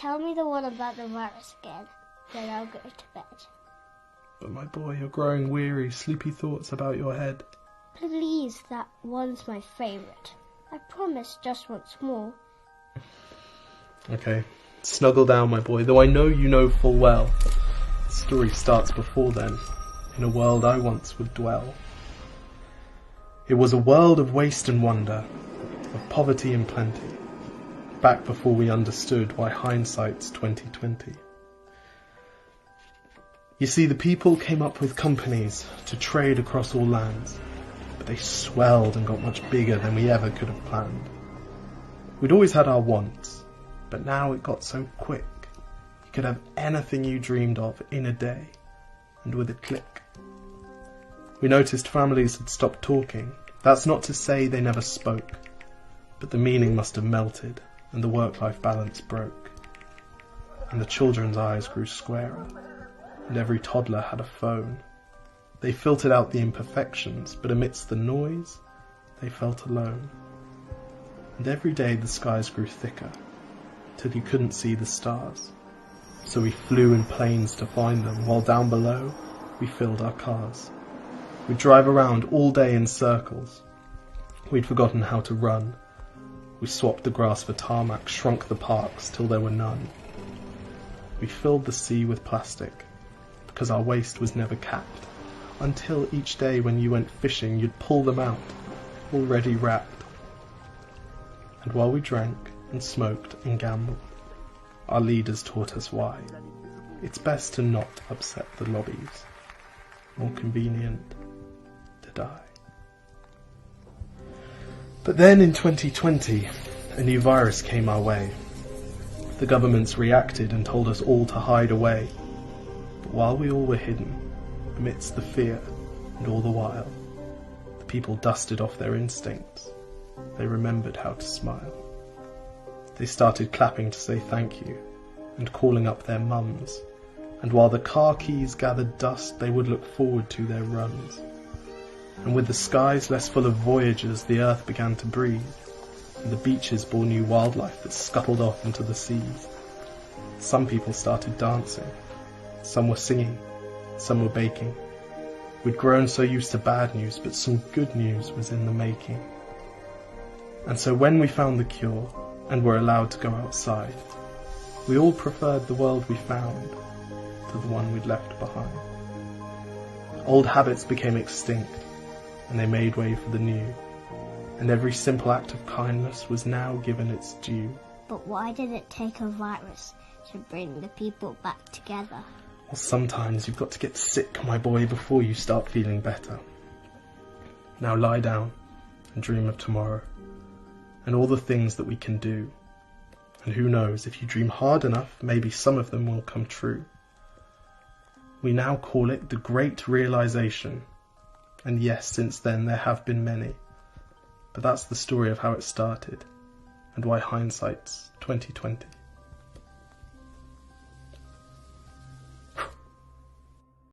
Tell me the one about the virus again, then I'll go to bed. But my boy, you're growing weary, sleepy thoughts about your head. Please, that one's my favourite. I promise just once more. Okay, snuggle down, my boy, though I know you know full well. The story starts before then, in a world I once would dwell. It was a world of waste and wonder, of poverty and plenty, back before we understood why hindsight's 2020. You see, the people came up with companies to trade across all lands, but they swelled and got much bigger than we ever could have planned. We'd always had our wants, but now it got so quick. You could have anything you dreamed of in a day, and with a click. We noticed families had stopped talking. That's not to say they never spoke, but the meaning must have melted, and the work-life balance broke. And the children's eyes grew squarer, and every toddler had a phone. They filtered out the imperfections, but amidst the noise, they felt alone. And every day the skies grew thicker, till you couldn't see the stars. So we flew in planes to find them, while down below we filled our cars. We'd drive around all day in circles. We'd forgotten how to run. We swapped the grass for tarmac, shrunk the parks till there were none. We filled the sea with plastic, because our waste was never capped, until each day when you went fishing you'd pull them out, already wrapped. And while we drank and smoked and gambled, our leaders taught us why. It's best to not upset the lobbies. More convenient to die. But then in 2020, a new virus came our way. The governments reacted and told us all to hide away. But while we all were hidden, amidst the fear and all the while, the people dusted off their instincts. They remembered how to smile. They started clapping to say thank you and calling up their mums. And while the car keys gathered dust, they would look forward to their runs. And with the skies less full of voyagers, the earth began to breathe, and the beaches bore new wildlife that scuttled off into the seas. Some people started dancing, some were singing, some were baking. We'd grown so used to bad news, but some good news was in the making. And so when we found the cure, and were allowed to go outside, we all preferred the world we found to the one we'd left behind. Old habits became extinct, and they made way for the new, and every simple act of kindness was now given its due. But why did it take a virus to bring the people back together? Well, sometimes you've got to get sick, my boy, before you start feeling better. Now lie down and dream of tomorrow, and all the things that we can do. And who knows, if you dream hard enough, maybe some of them will come true. We now call it the Great Realization. And yes, since then there have been many. But that's the story of how it started, and why hindsight's 2020.